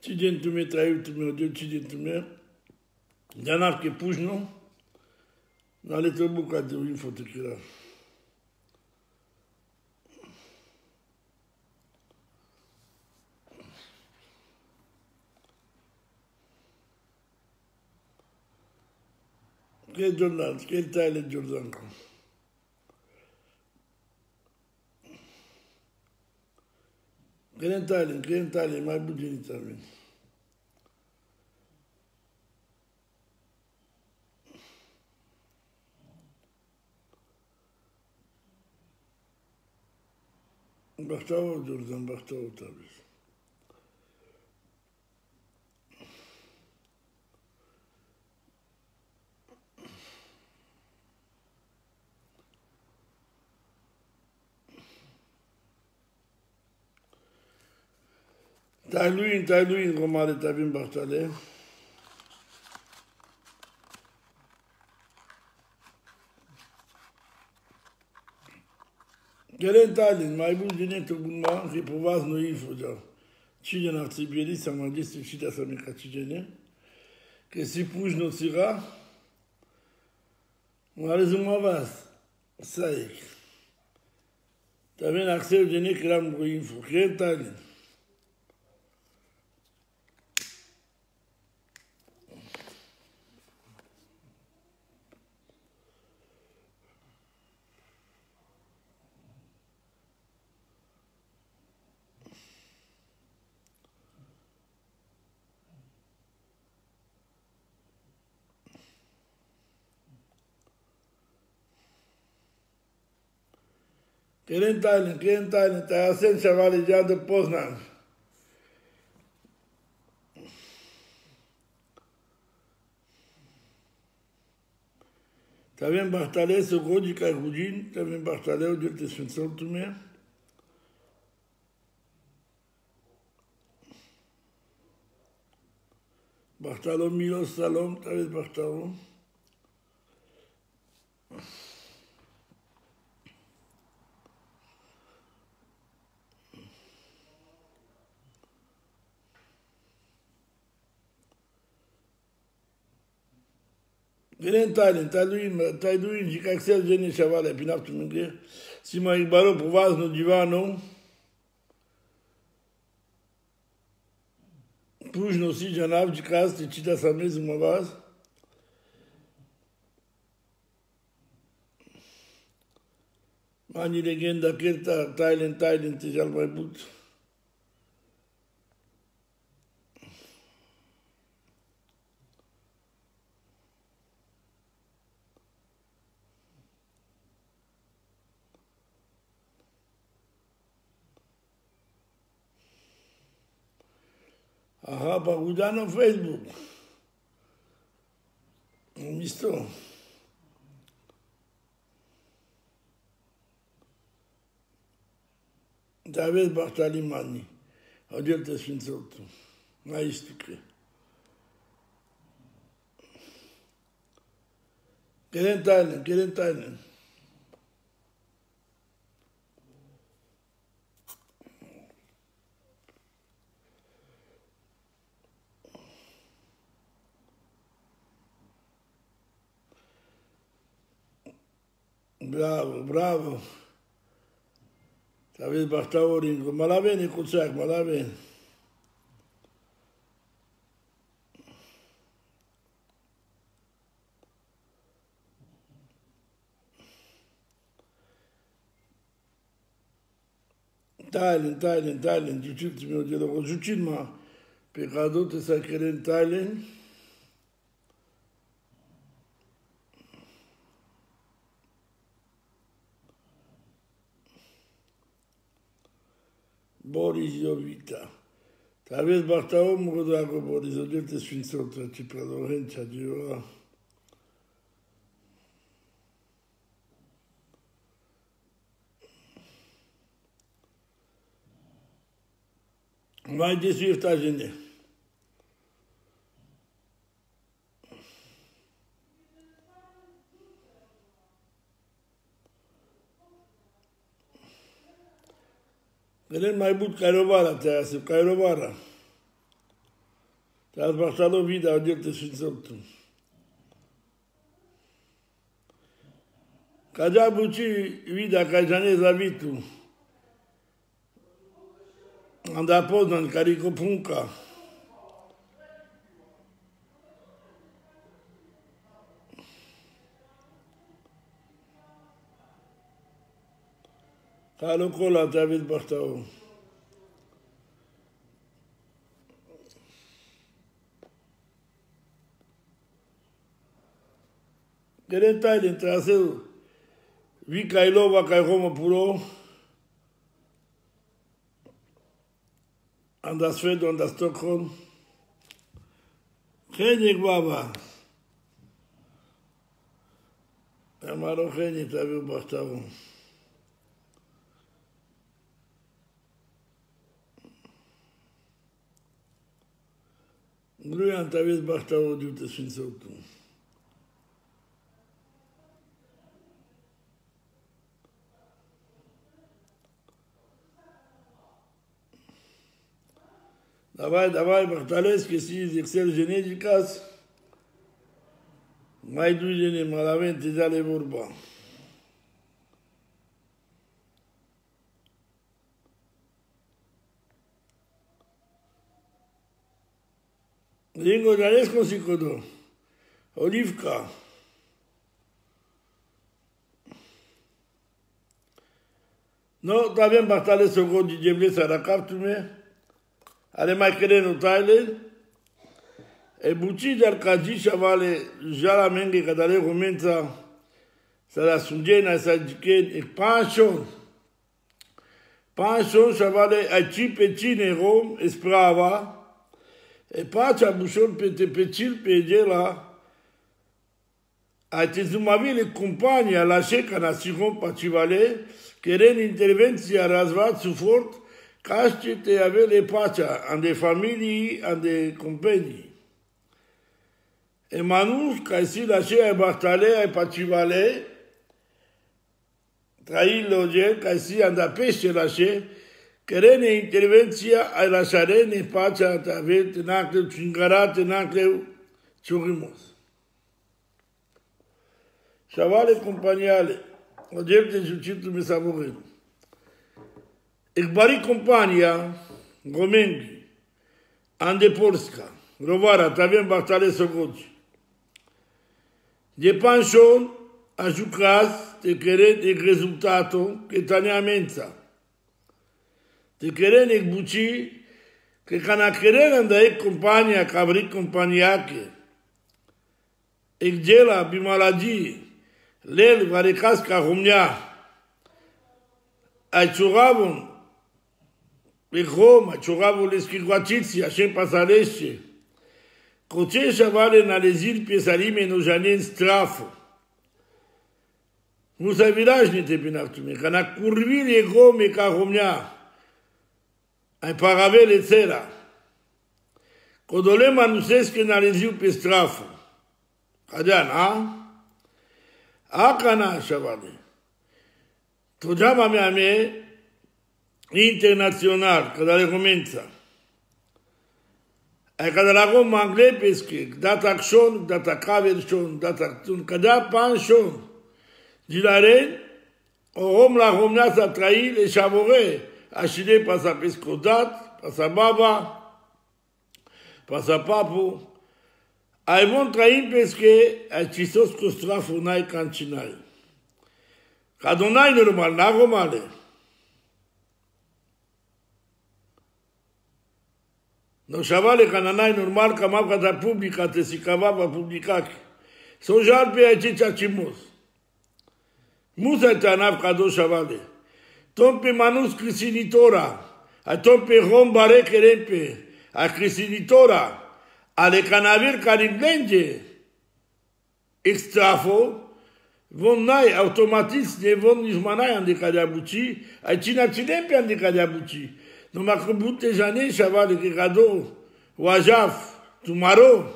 Cidentume, traiutume, odio cidentume. Janav ke pužno, ale to buka de info tekira. Che giornata, che tale giornata. Che tale, mai buginita mea. Bahtava Jordan, bahtava tabii. Tailuin, romare tabim bahtale. Gelen Talin, mai bugine to bunma, che povaz no info già. Cine na Sibiri, sa m'a dit cita sa mica cigene, che si pužno sira, ma rezumavas, sai. Taven accès gene kram go info, Gelen Talin. Gelen Talin, ta asen chavale già de Poznan. Taven bahtale so godi ca gudin, taven bahtale o dilte sfințoltume. Bahtalo milos salom, taven bahtalo. Gelen Tailuin, și ca să gene chavale, pinaptu mânghe, si mai baro povaz no divano, pužno si janav, de caste, cita sa mesmo vaz. Mani legenda kerta, Thailand, te jal mai but. Aha, pa no Facebook. Misto. David Bartalimani. Adieu te sfințotu. Mai istuke. Gelen Talin. Bravo. David Bartaoringo. Ma la bene, Kuciak, ma la bene. Talin, giucit meu dialogo. Giucit ma, pe cadou te sa Gelen Talin. Boris Jovita. David Bartaom, mu drago Boris, adieu te sfințotu, ci predorența, adieu. Mai desuir ta gene. Gelen mai but Kairovara te asip, Kairovara. Das Bartalo wieder und jetzt ist es Kaja Bucci vida Kajane Zavitu. Andapo dans Carico Punka. Kalo Kola David Bartao. Gerenta il traseu vi Kailova Kairoma Puro an das Feld und das Stockholm. Chenik Baba. Amaro Chenik David Bartao. Gruyan David Bartao diute Sfinsotu. Давай, Bartales, que si excel genéticas, mai du gene malamente dalle vorba. Ringo Danesco si codo. Olivka. No, también Bartales sogo di Jeble Sarakaptume. Ale mai crenu Thailand. E buci dar kaji chavale jala menge kadale comenza sara sungena sa diken e panchon. Panchon chavale a chipetine rom esprava. E pacha buchon pete petil pedela. A tezumavile compagni alla checa na siron pachivale keren intervenția razvat su fort. Casci te avere pacea an de familii, an de compagni. E manus, ca si la ce ai Bartale, ai Pacivale, trai loge, ca si an da pesce la ce, kerene intervenția ai la șarene pacea te avere tenacleu cingara, tenacleu ciurimos. Șavale companiale, ogepte jucitul mi s-a murit. Ekbari compania, Gomengi, Ande Polska, Rovara, Tavien Bartale Sogoci. De Panchon, a jucat te querer de rezultato che tania mensa. Te querer de buci che cana querer anda e compania, cabri companiache. Ek gela bimaladi, lel varecasca romnia. Ai ciuravon, e Roma, ciuravon le schirguacizi, a scem pasalesce. Coce chavale na lesil piesalime no janen strafo. Musa village n'était pinartume, cana curvil e Rome ca romnia. Ai paravel et cera. Codole manusesque na lesil pe strafo. Cadean, a cana chavale. Toggiama a me internazionale, cada le comenza. E cada la Roma anglais pesche, data action, data caversion, data action, cada panchon. Di la reine, o Rome la Romea sa trahi le chavore, achille pa sa pescodat, pa sa baba, pa sa papo. Ai von trahi pesche, ai cisos costra funai cancinai. Cadonai normal, na romale. No chavale cananai normal, camau cata publica, te si cavava publicac. So jar pe aici chachimos. Musa tanav cado chavale. Tompe manus crisinitora. A tompe rombare kerempe. A crisinitora. Ale canavir cariblenge. Extrafo. Von nai automatis ne von izmanai ande kadabuci, ai cina cinempe ande kadabuci. No macrobute jane chavale que cado, wajaf, tumaro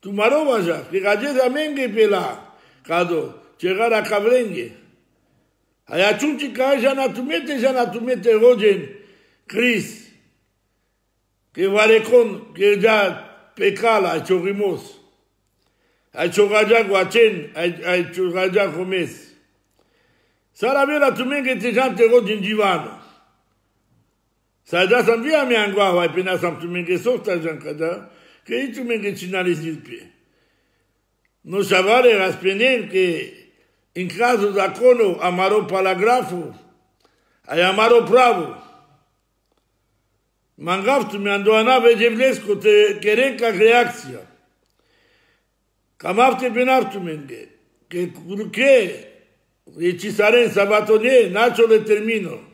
wajaf, que cade amenge pela, cado, chegar a cavrenge. Ai atunci ca jana tumete rogen, Chris. che varecon, che già pecala, a chorrimos, a chorraja guacen, a chorraja comes. Sarà vera tu men che ti jante rodi in divano. Sa già san via mi angua, e pena sam tu men che softa jancada, che tu men che ci nalisi il pie. Non savare raspenen che in caso da cono amaro paragrafo, ai amaro pravo. Mangaftu mi andoana vejevlesco te kerenka reakcija. Kamafte benaftu menge, che ci sarà in sabatonè, nacio le termino.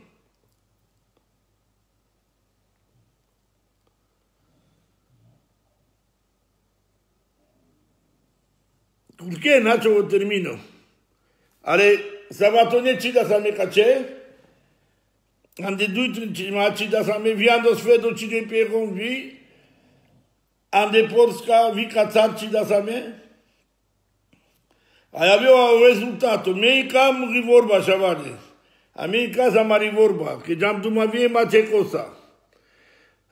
Perché nacio le termino? Ale sabatonè ci da same cace, ande due ma ci da same viando sfedo ci de peron vi, ande porska vi cazzar ci da same. Aveva un risultato, mei cam rivorba shavali. A mei casa ma rivorba, che giam tu ma vie ma c'è cosa.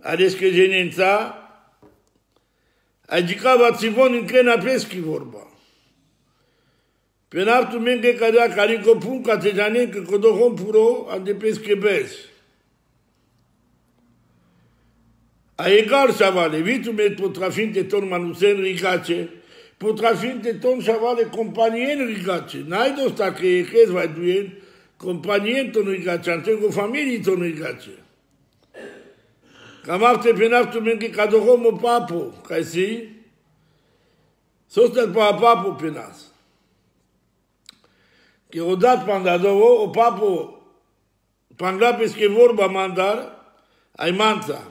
Adesso che genenza, a giocava zivon in crena peschi vorba. Penar tu men che cada carico punca te jane che codohon puro ande pesche bes. A egal shavali, vitu met potrafin te ton manusen ricace, potrafin te ton shavale companien rigace. N-ai dosta că e crezi vai duen, companien ton rigace, antego familii ton rigace. Cam afte penaftu men che cadohomo papo, ca si? Sostel pa papo penas. Che o dat pandadoro, o papo pangla pesche vorba mandar, ai manța.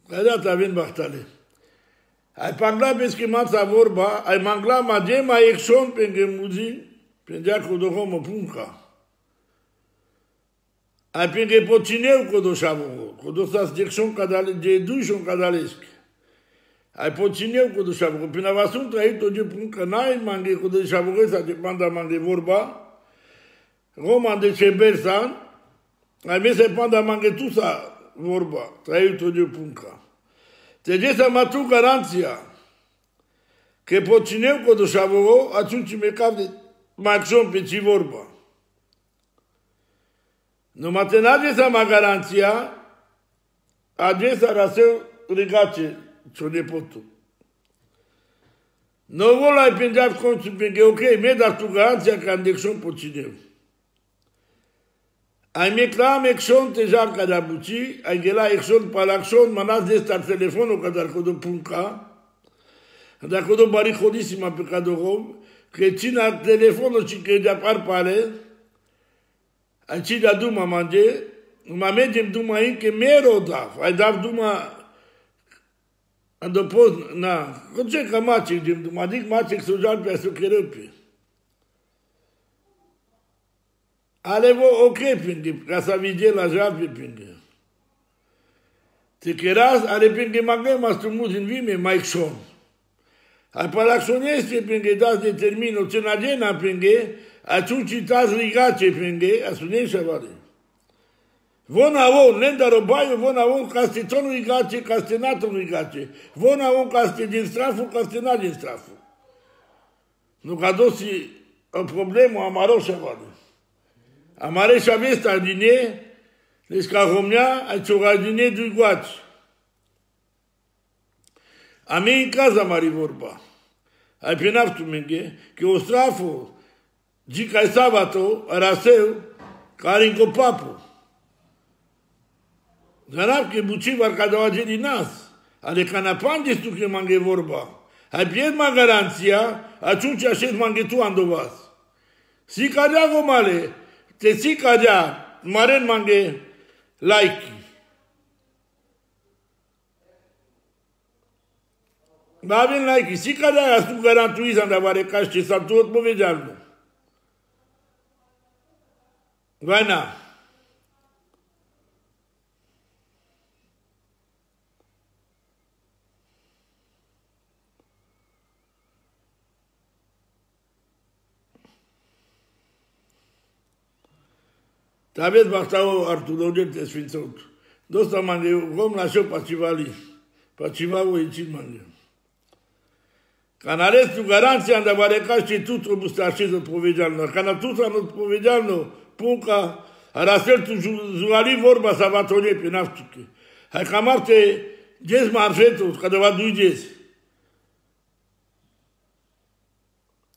Cadea avem bahtale. Ai parla pesche mața vorba, ai mangla magema exon penge muzi, pendea codohomo punca. Ai penge pocineu codoșavo, codosas dexon cadale, de dușon cadalesc. Ai pocineu codoșavo, până va sunt trăit o de punca, n-ai manghe codoșavo ăsta de panda manghe vorba, Roman de Cebersan, ai mese panda manghe tusa vorba, trăit o de punca. Te să tu garanția că pocineu codoșavo, atunci me cap de maxon pe ci vorba. Numai te n-ade seama garanția, adresa raseu rigace ce-o nepotul. Nu vol ai pendeat contul pe ok, mi-e dat tu garanția că andexon pocineu. Ai meclam exon te jarca de abuci, ai gela exon palaxon, manas de star telefonul ca dar codo punca, dar codo barichodisima pe cadorom, că cina telefonul și că de apar pare, ai ci da duma mange, ma medem duma in che mero da, ai da duma dopo na, ce că macic dim duma, dic macic sujal pe asucherăpi. Alevo ok pindi, ca să vige la japi pindi. Te keras, ale pindi magema strumuz in vime, mai xon. Ai palaxoneste pindi, das determino, ce n-agena pindi, atunci tas rigace pindi, asunen shavale. Von avon, lenda robaio, von avon castetonul rigace, castenatul rigace. Von avon caste din straful, castenat din straful. Nu ca dosi o problemă amaro shavale. Amare shavest ardine, lesca romnea, ai ciorardine du guaci. A mei în casa mari vorba. Ai penaftu menge, că o straful, gica e sabato, raseu, care încă papu. Zanap că buci var ca doua din nas, ale canapan de stu că mange vorba. Ai pierd ma garanția, atunci așez mange tu andovas. Si cadea gomale, te si cadea, maren mange laiki. Ma avem laiki, si cadea astu garantuiza andavare caște, s-a tot povedealul. Vana. T'avais bastao Arturo te sfințot. Dosta mange, vom la șo pacivali. Pacivavo e cil mange. Când ales tu garanția de vareca și tu trebuie să așezi odpowiedzialno. Când tu să odpowiedzialno, punca, arasel tu zuali vorba să va tone pe naftuke. Hai cam arte, gez marfetul, că de va duiges.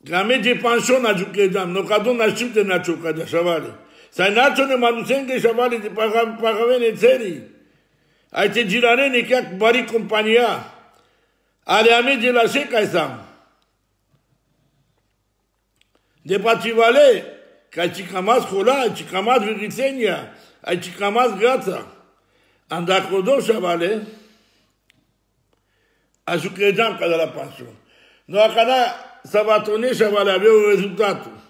Că merge panșon a jucădam, no ca domnul știute na ciuca de șavale. Să-i națio ne manusenghe șavale de pagavene țării. Ai te girarene chiar cu bari compania. Ale a merge la șeca sam. De pacivale, că ai cicamas hola, ai cicamas virgisenia, ai cicamas grața. Am dat codo șavale, a jucădam ca de la panșon. No a cana să va tone șavale, avea rezultatul.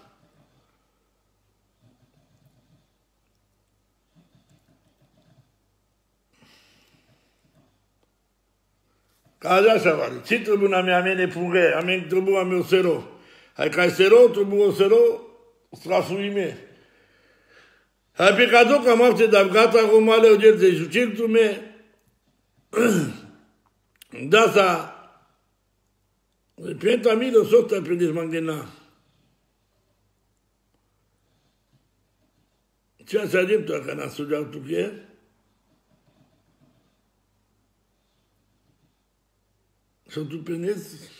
Ca așa șavale. Ce trebuie na mea mene punghe, amen trebuie a meu sero. Hai ca sero, trebuie o sero, strafuime. Hai pe cadou că am avut de gata romale o de jucirtul me. Da sa Penta milo sotto per dismanghena. Ce s-a dit că n-a studiat tu che? Să tu prinezi?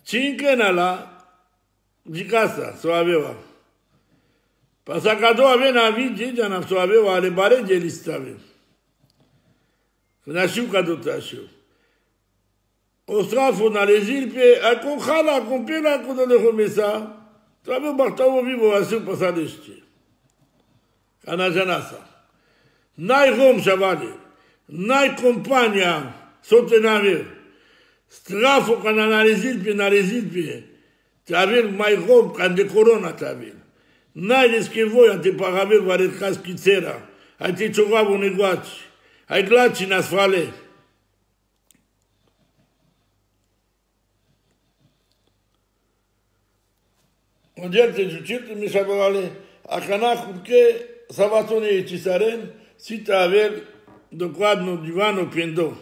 Cinque nala, zic asta, să o aveva. Pasa că a doua avea navi, già să o aveva, ale barege listave. Că știu că tot așa. O strafo na rezilpe, a con hala, con pela, con de homesa, trebuie bastau vivo assim pasadește. Ana janasa. N-ai rom șavale, n-ai compania, sotenave. Strafo ca na rezilpe, trebuie mai rom ca de corona trebuie. N-ai deschivoia de pagavel vareca schițera, ai te ciogava un negoaci, ai glaci în asfale. Oderte giucirte mi șabalale, a canacul che savatone ci saren, sita aver doquadno divano piendo.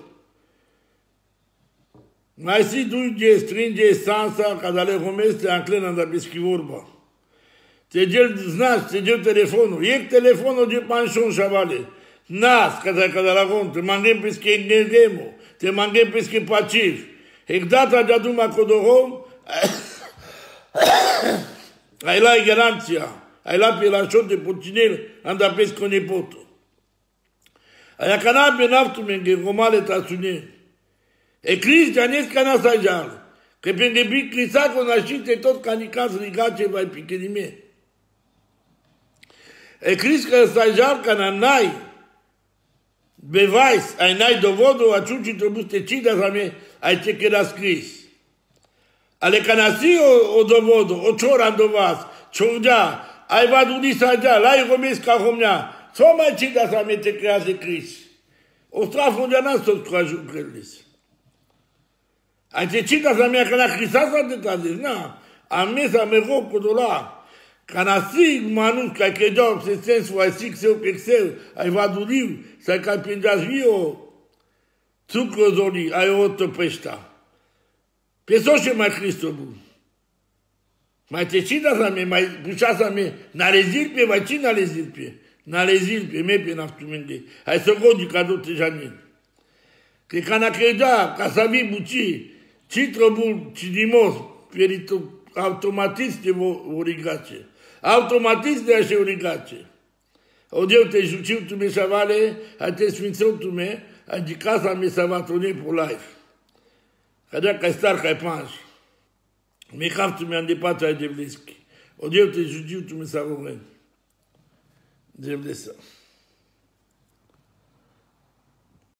Mai si duge, stringe, stanța, ca dale homeste anclena da bischi vorba. Te gel znați, te gel telefonul. E telefonul de panșon șavale. Nas, ca de la gont, te mangem pesche negemo, te mangem pesche paciv. E data de aduma codorom, ai la garanția, ai la pe la șot de puținel, am da pesco nepotul. Aia cana pe naftul menge, gomale tațune. E cristianesc ca na sajal, că pe nebic crisaco nașite tot ca nicas rigace vai pichenime. E Cris că stajar ca na n-ai beweis, ai n-ai dovodul, atunci trebuie să te cida să me, ai ce că era scris. Ale ca na si o dovodul, o ciora dovas, ciordea, ai vaduni sajal, ai romesc ca homnea, să mai cida să me te crease Cris. O strafă de n-a tot cu ajuncările. Ai ce cida să me, că la Crisa s-a detalez, na, am mes a mereu cu dolar. Ca na sig manus ca che job se sensu ai sig seu pexel ai vaduliu sai ca pindas vio zucrozoli ai otto pesta. Pesoche mai Cristo bu. Mai te cida sa me mai bucha sa me na rezilpe vai cina rezilpe. Na rezilpe me pe naftumende. Ai să godi ca do te janin. Che ca na creda ca sa vi buci citrobul cidimos perito automatist origace. Automatism de așa origace. Odeu te juciu tu me șavale, a te sfințeu tu me, a di casa me sa va trone por life. Cadea ca star ca panș. Me cap tu me andepata ai devleschi. Odeu te juciu tu me sa volen. Devlesa.